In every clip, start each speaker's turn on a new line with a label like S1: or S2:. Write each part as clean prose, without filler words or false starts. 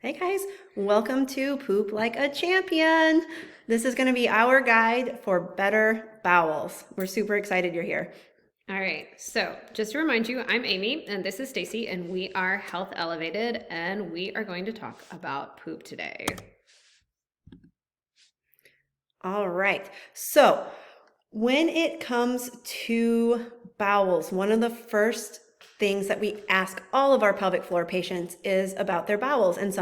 S1: Hey guys, welcome to Poop Like a Champion. This is going to be our guide for better bowels. We're super excited you're here.
S2: All right, so just to remind you, I'm Amy and this is Stacy, and we are Health Elevated, and we are going to talk about poop today.
S1: All right, so when it comes to bowels, one of the first things that we ask all of our pelvic floor patients is about their bowels. And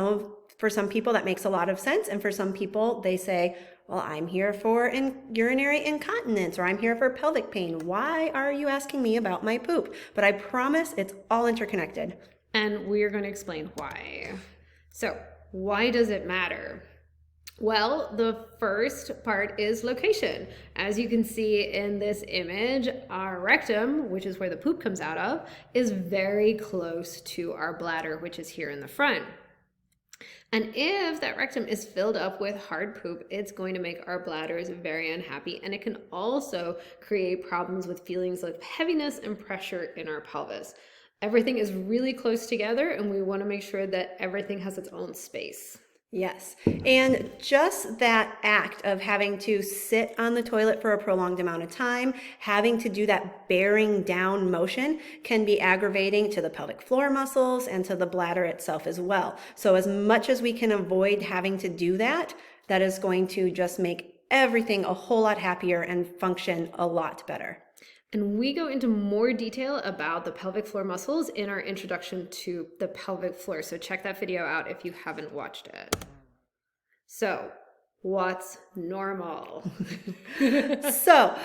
S1: for some people, that makes a lot of sense. And for some people, they say, well, I'm here for urinary incontinence, or I'm here for pelvic pain. Why are you asking me about my poop? But I promise it's all interconnected.
S2: And we are going to explain why. So, why does it matter? Well, the first part is location. As you can see in this image, our rectum, which is where the poop comes out of, is very close to our bladder, which is here in the front. And if that rectum is filled up with hard poop, it's going to make our bladders very unhappy, and it can also create problems with feelings of heaviness and pressure in our pelvis. Everything is really close together, and we want to make sure that everything has its own space.
S1: Yes. And just that act of having to sit on the toilet for a prolonged amount of time, having to do that bearing down motion can be aggravating to the pelvic floor muscles and to the bladder itself as well. So as much as we can avoid having to do that, that is going to just make everything a whole lot happier and function a lot better.
S2: And we go into more detail about the pelvic floor muscles in our introduction to the pelvic floor. So check that video out if you haven't watched it. So, what's normal?
S1: So,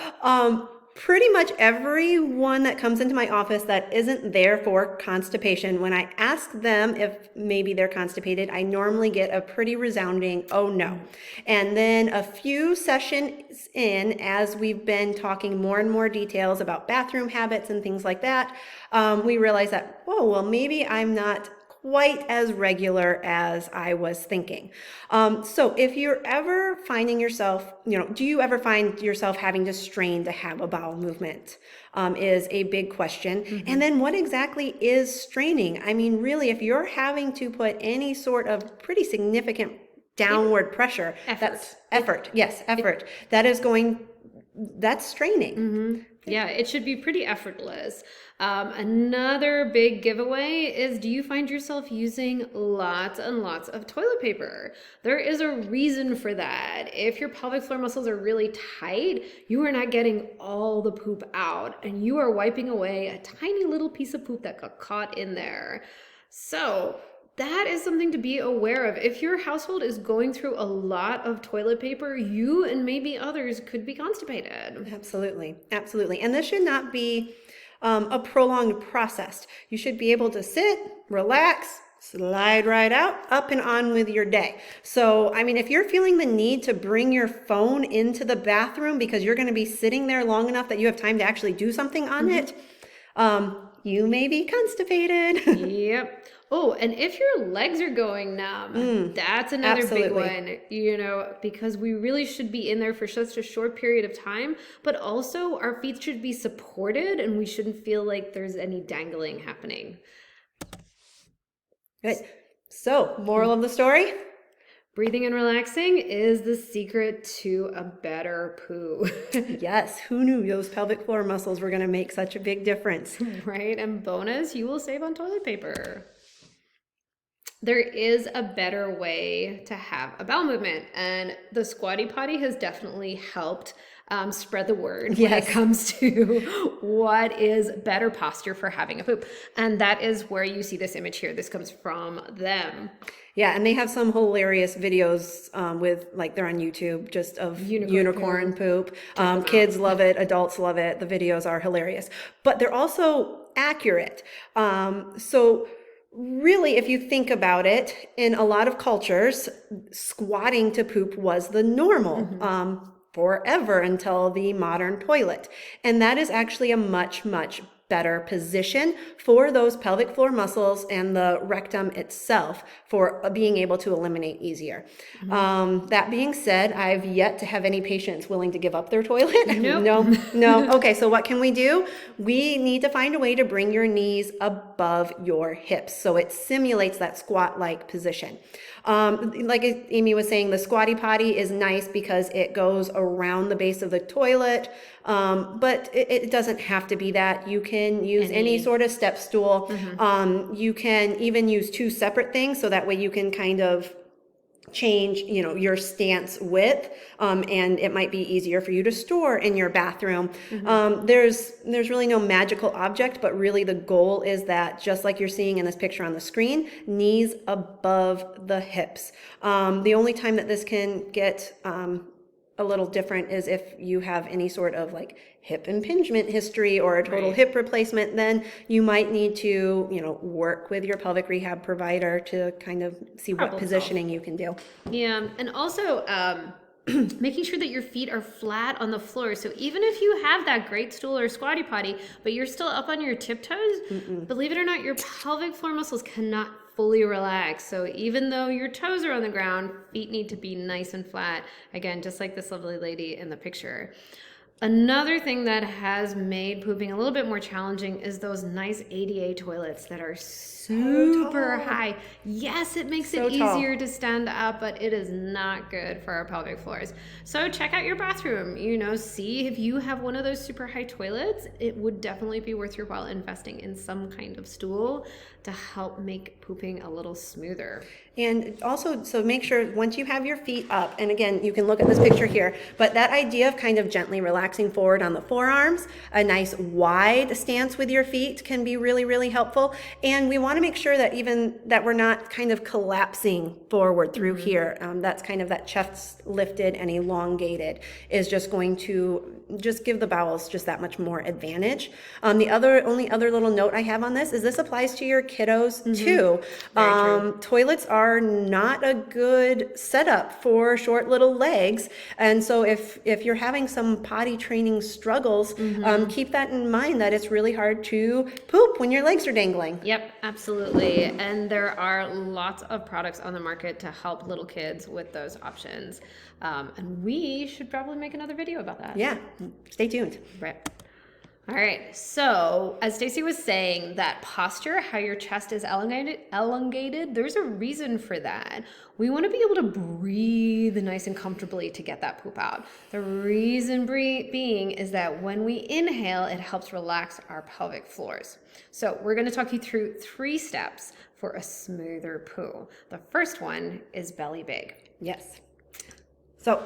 S1: pretty much everyone that comes into my office that isn't there for constipation, when I ask them if maybe they're constipated, I normally get a pretty resounding, oh no. And then a few sessions in, as we've been talking more and more details about bathroom habits and things like that, we realize that, whoa, well, maybe I'm not quite as regular as I was thinking. So if you're ever finding yourself, do you ever find yourself having to strain to have a bowel movement? Is a big question. Mm-hmm. And then what exactly is straining? I mean, really, if you're having to put any sort of pretty significant downward pressure, that's effort. Yes, effort. That's straining.
S2: Mm-hmm. Yeah, it should be pretty effortless. Another big giveaway is, do you find yourself using lots and lots of toilet paper? There is a reason for that. If your pelvic floor muscles are really tight, you are not getting all the poop out, and you are wiping away a tiny little piece of poop that got caught in there. So that is something to be aware of. If your household is going through a lot of toilet paper, you and maybe others could be constipated.
S1: Absolutely. Absolutely. And this should not be a prolonged process. You should be able to sit, relax, slide right out, up and on with your day. So, I mean, if you're feeling the need to bring your phone into the bathroom because you're going to be sitting there long enough that you have time to actually do something on it, you may be constipated.
S2: Yep. Oh, and if your legs are going numb, that's another
S1: absolutely.
S2: big one, because we really should be in there for such a short period of time, but also our feet should be supported and we shouldn't feel like there's any dangling happening.
S1: Good. So, moral of the story?
S2: Breathing and relaxing is the secret to a better poo.
S1: Yes, who knew those pelvic floor muscles were going to make such a big difference?
S2: Right? And bonus, you will save on toilet paper. There is a better way to have a bowel movement, and the squatty potty has definitely helped spread the word when it comes to what is better posture for having a poop. And that is where you see this image here. This comes from them.
S1: Yeah, and they have some hilarious videos they're on YouTube, just of unicorn poop. Kids love it, adults love it. The videos are hilarious, but they're also accurate. So really, if you think about it, in a lot of cultures, squatting to poop was the normal forever until the modern toilet. And that is actually a much, much better position for those pelvic floor muscles and the rectum itself for being able to eliminate easier. That being said, I've yet to have any patients willing to give up their toilet.
S2: Nope.
S1: No. Okay, so what can we do? We need to find a way to bring your knees above your hips so it simulates that squat-like position. Like Amy was saying, the squatty potty is nice because it goes around the base of the toilet, but it doesn't have to be that. You can use any sort of step stool. You can even use two separate things, so that way you can kind of change, your stance width, and it might be easier for you to store in your bathroom. There's really no magical object, but really the goal is that, just like you're seeing in this picture on the screen, knees above the hips. The only time that this can get a little different is if you have any sort of like hip impingement history or a total hip replacement. Then you might need to, work with your pelvic rehab provider to kind of see what positioning you can do.
S2: Yeah, and also making sure that your feet are flat on the floor. So even if you have that great stool or squatty potty, but you're still up on your tiptoes, believe it or not, your pelvic floor muscles cannot fully relax. So even though your toes are on the ground, feet need to be nice and flat. Again, just like this lovely lady in the picture. Another thing that has made pooping a little bit more challenging is those nice ADA toilets that are super high. Yes, it makes it easier to stand up, but it is not good for our pelvic floors. So check out your bathroom, see if you have one of those super high toilets. It would definitely be worth your while investing in some kind of stool to help make pooping a little smoother.
S1: And also, so make sure once you have your feet up, and again, you can look at this picture here, but that idea of kind of gently relaxing forward on the forearms, a nice wide stance with your feet can be really, really helpful. And we want to make sure that even that we're not kind of collapsing forward through here. That's kind of that chest lifted and elongated is just going to just give the bowels just that much more advantage. The only other little note I have on this is this applies to your kiddos too. Toilets are not a good setup for short little legs, and so if you're having some potty training struggles, keep that in mind, that it's really hard to poop when your legs are dangling.
S2: Yep, absolutely. And there are lots of products on the market to help little kids with those options. And we should probably make another video about that.
S1: Yeah, stay tuned.
S2: Right. All right, so as Stacy was saying, that posture, how your chest is elongated, there's a reason for that. We want to be able to breathe nice and comfortably to get that poop out. The reason being is that when we inhale, it helps relax our pelvic floors. So we're going to talk you through 3 steps for a smoother poo. The first one is belly big.
S1: Yes. So,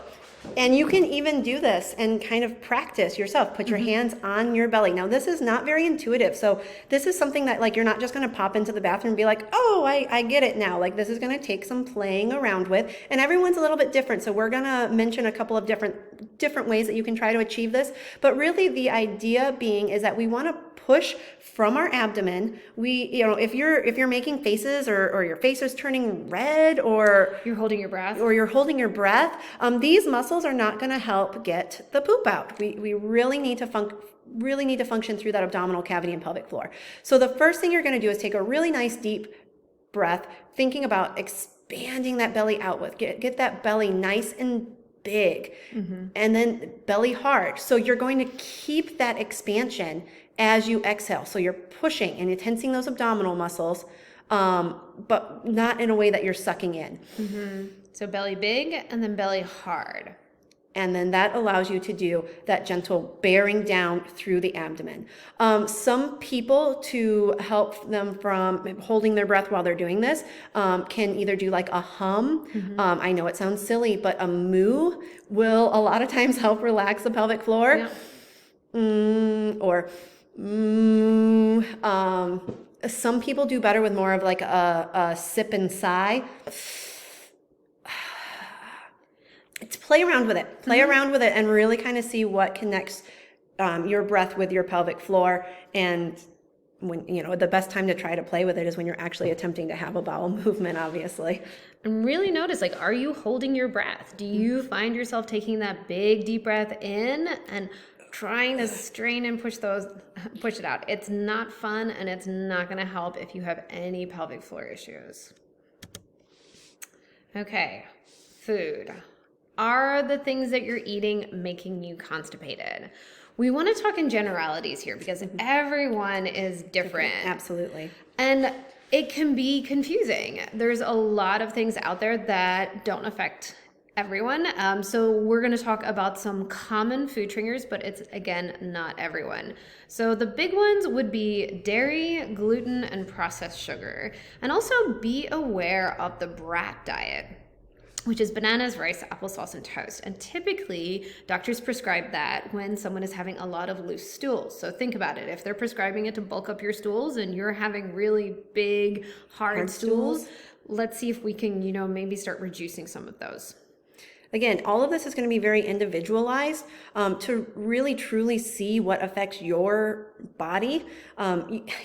S1: and you can even do this and kind of practice yourself. Put your hands on your belly. Now, this is not very intuitive. So this is something that, like, you're not just going to pop into the bathroom and be like, oh, I get it now. Like, this is going to take some playing around with. And everyone's a little bit different. So we're going to mention a couple of different ways that you can try to achieve this. But really the idea being is that we want to push from our abdomen. If you're making faces or your face is turning red or
S2: you're holding your breath,
S1: these muscles are not going to help get the poop out. We really need to function through that abdominal cavity and pelvic floor. So the first thing you're going to do is take a really nice deep breath, thinking about expanding that belly outward. Get that belly nice and big, and then belly hard. So you're going to keep that expansion as you exhale. So you're pushing and you're tensing those abdominal muscles, but not in a way that you're sucking in.
S2: So belly big and then belly hard.
S1: And then that allows you to do that gentle bearing down through the abdomen. Some people, to help them from holding their breath while they're doing this, can either do like a hum. I know it sounds silly, but a moo will a lot of times help relax the pelvic floor. Or some people do better with more of like a sip and sigh. It's play around with it. Play around with it and really kind of see what connects your breath with your pelvic floor. And when the best time to try to play with it is when you're actually attempting to have a bowel movement, obviously.
S2: And really notice, like, are you holding your breath? Do you find yourself taking that big deep breath in and trying to strain and push it out. It's not fun, and it's not going to help if you have any pelvic floor issues. Okay, food. Are the things that you're eating making you constipated? We want to talk in generalities here because everyone is different.
S1: Absolutely.
S2: And it can be confusing. There's a lot of things out there that don't affect everyone. So we're going to talk about some common food triggers, but it's, again, not everyone. So the big ones would be dairy, gluten, and processed sugar. And also be aware of the brat diet, which is bananas, rice, applesauce, and toast. And typically, doctors prescribe that when someone is having a lot of loose stools. So think about it. If they're prescribing it to bulk up your stools and you're having really big, hard stools, let's see if we can, maybe start reducing some of those.
S1: Again, all of this is going to be very individualized to really truly see what affects your body.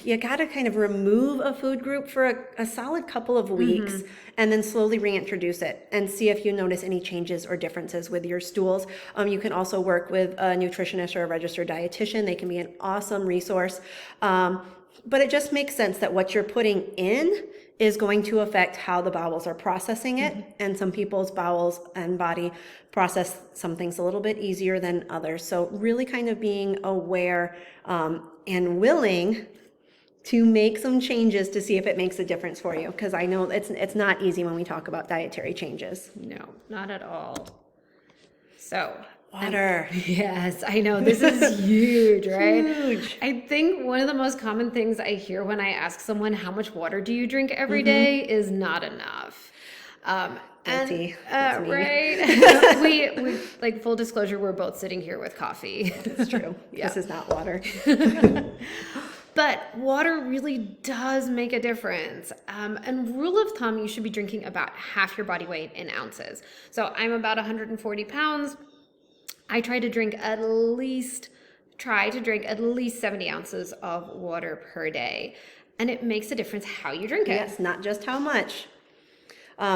S1: You got to kind of remove a food group for a solid couple of weeks and then slowly reintroduce it and see if you notice any changes or differences with your stools. You can also work with a nutritionist or a registered dietitian. They can be an awesome resource. But it just makes sense that what you're putting in is going to affect how the bowels are processing it. And some people's bowels and body process some things a little bit easier than others. So really kind of being aware and willing to make some changes to see if it makes a difference for you. Because I know it's not easy when we talk about dietary changes.
S2: No, not at all. So
S1: water.
S2: Yes, I know. This is huge, right?
S1: Huge.
S2: I think one of the most common things I hear when I ask someone, how much water do you drink every day, is not enough.
S1: Guilty. That's me.
S2: Right? we like, full disclosure, we're both sitting here with coffee.
S1: It's true. Yeah. This is not water.
S2: But water really does make a difference. And rule of thumb, you should be drinking about half your body weight in ounces. So I'm about 140 pounds. I try to drink at least 70 ounces of water per day. And it makes a difference how you drink it.
S1: Yes, not just how much.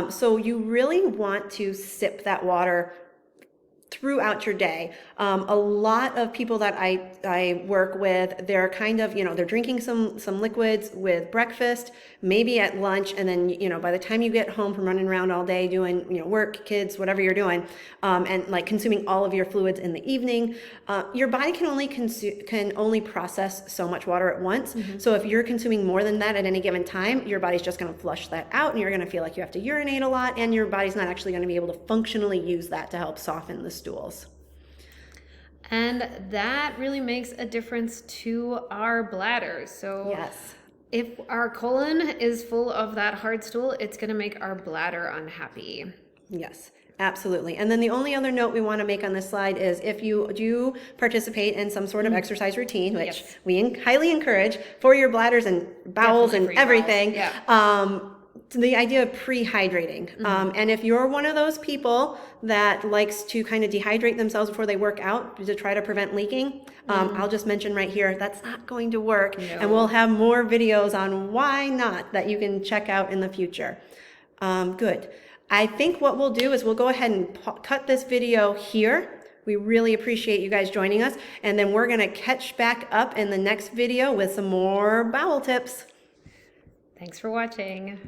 S1: So you really want to sip that water throughout your day. A lot of people that I work with, they're kind of, they're drinking some liquids with breakfast, maybe at lunch, and then, by the time you get home from running around all day doing, work, kids, whatever you're doing, and like consuming all of your fluids in the evening, your body can only process so much water at once. So if you're consuming more than that at any given time, your body's just going to flush that out, and you're going to feel like you have to urinate a lot, and your body's not actually going to be able to functionally use that to help soften the stools.
S2: And that really makes a difference to our bladder. So
S1: yes,
S2: if our colon is full of that hard stool, it's going to make our bladder unhappy.
S1: Yes, absolutely. And then the only other note we want to make on this slide is if you do participate in some sort of exercise routine, which we highly encourage for your bladders and bowels and everything, the idea of pre-hydrating. And if you're one of those people that likes to kind of dehydrate themselves before they work out to try to prevent leaking, I'll just mention right here, that's not going to work. No. And we'll have more videos on why not that you can check out in the future. Good. I think what we'll do is we'll go ahead and cut this video here. We really appreciate you guys joining us. And then we're going to catch back up in the next video with some more bowel tips.
S2: Thanks for watching.